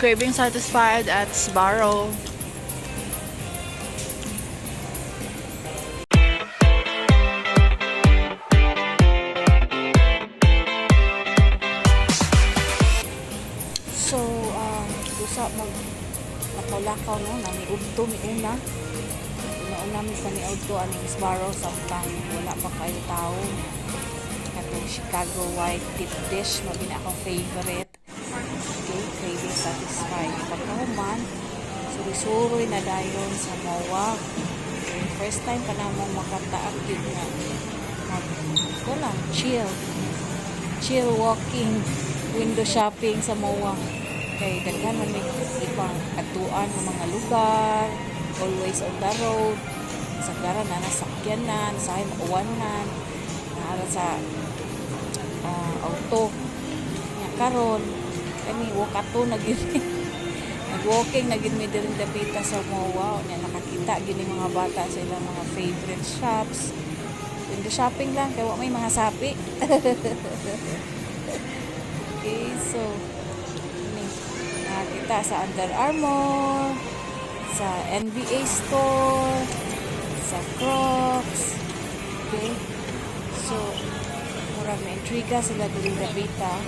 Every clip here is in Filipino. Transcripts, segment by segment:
Craving satisfied at Sbarro. So, usa mag lakaw-lakaw no, nami udto mi una. Una mi sa ni udto aning Sbarro samtang wala pa kayo tao. Katong Chicago white dip dish mo din akong favorite. Okay, craving satisfied. Pagkahuman, suri-suroy na dayon sa MOA. Okay, first time pa namang makataak yun na ko lang, chill walking, window shopping sa MOA. Okay, daghan man may ibang atuan ng mga lugar, always on the road, sa gara na nasakyanan, sa akin uwanan, naara sa auto. Karon kami wakato na gini nag-walking na gini din dapita sa MOA nya nakakita gini mga bata sa ilang mga favorite shops. Window shopping lang kaya may mga sapi. Okay, so ini nakakita sa Under Armour, sa NBA store, sa Crocs. Okay, so murag na intriga sila din dapita.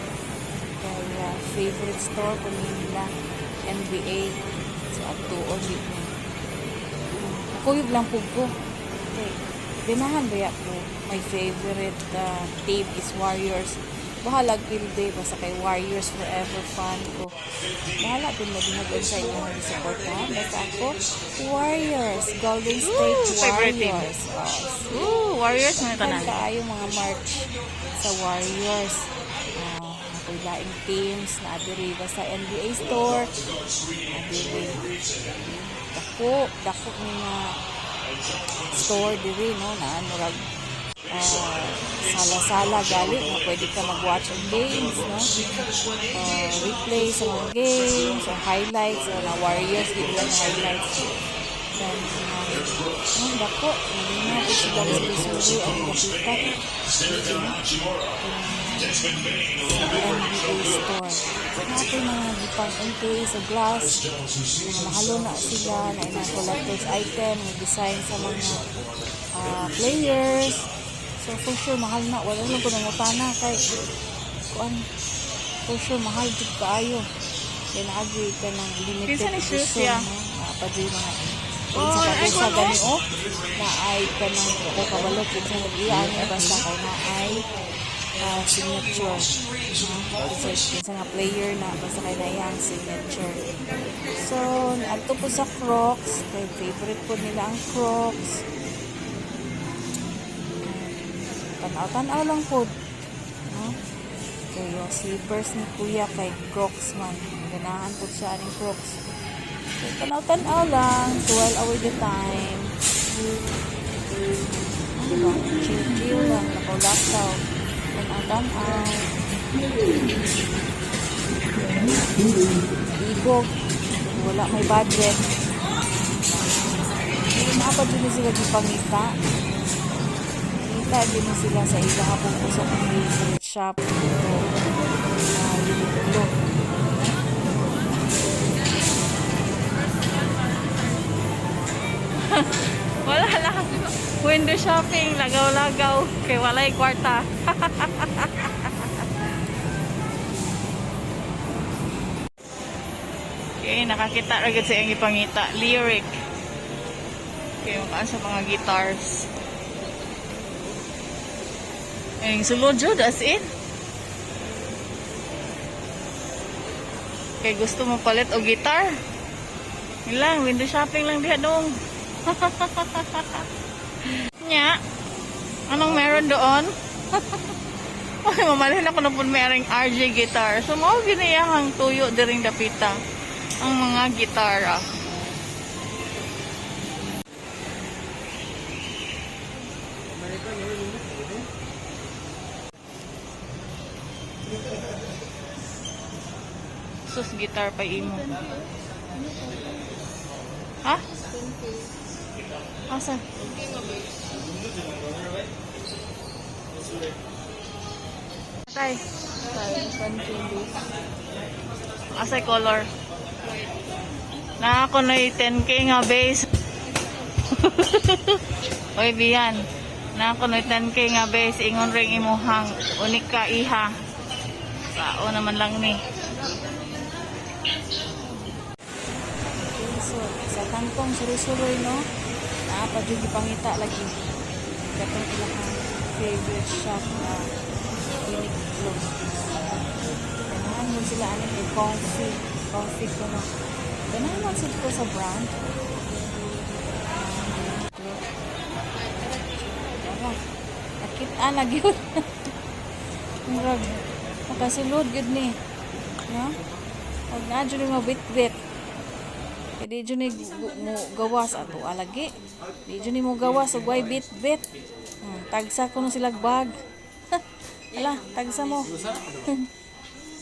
Kaya favorite store ko nila NBA sa atuon dito. Kuyog lang po ko. Okay. Binahan ba ko? My favorite team is Warriors. Bahala gilde basta kay Warriors forever fan ko. Bahala din na dinagod sa inyo ng supportahan. Basta ako Warriors, Golden State Warriors. Warriors na ito na. Kaayo mga March sa Warriors. Laing teams na adiri sa NBA store, adiri dako mga store diri no na murag sala-sala gali na pwede ka mag-watch ng games no, replay sa mga games or highlights na Warriors dito lang highlights dan dako hindi na po sila gusto ang kapitan sa NBA store. Nato mga gipang MK sa glass, mga mahalo na sila na inang collector's item, mga design sa mga players. So for sure mahal na, wala lang ko nangutana kay for sure mahal dito kaayo. Kaya na-agree ka ng limited edition pa dyan mga sa gani na ay ka ng kabalot sa mag-iaan basta kay na ay signature sa nga player na basta kay na yung signature. So ato po sa Crocs kay favorite po nila ang Crocs. Tanaw-tanaw lang po no? Kaya yung slippers ni kuya kay Crocs man ganahan po siya aning Crocs. So, tanaw-tanaw lang to while away the time. Chill lang nakaw-lakaw tanaw-tanaw igog wala may budget naapad din sila di pangita din sila sa iba kapong sa favorite shop Uniqlo. Wala lang window shopping lagaw-lagaw kay walay kwarta. Okay, nakakita agad sa iyang ipangita lyric okay, makaan sa mga guitars ang sulod jud as in kay gusto mo palit o guitar ilang window shopping lang diha dong. Nya anong meron doon? Ay mamalhin ako na po merong RJ guitar so mao giniyahang tuyo diring dapita ang mga gitara. Sus gitar pa imo. Ha? Asa? Tay. Asay color. Na ako na 10k nga base. Oy biyan. Na ako na 10k nga base ingon ring imuhang unik ka iha. Sao naman lang ni. So, sa kantong suloy-suloy, no? Napadyo gipangita lagi. Katong ilang favorite shop na Uniqlo. Ganahan mo sila ano yung comfy ko no. Ganahan mo sila ko sa brand. Nakita na gyud. Murag makasulod gyud ni. No? Huwag na dyan yung mabit-bit. Kaya di dyan mo gawas ato alagi. Di dyan mo gawas ug way bit-bit. Tagsa ko nung silag bag. Ala, tagsa mo.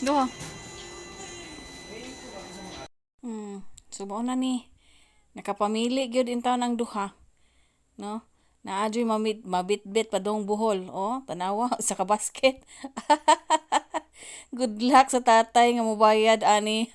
Duha. So mao na ni. Nakapamili gyud intaw ng duha. No? Naadyoy mabit-bit padong buhol. Oh, tanawa sa kabasket. Good luck sa tatay nga mobayad ani.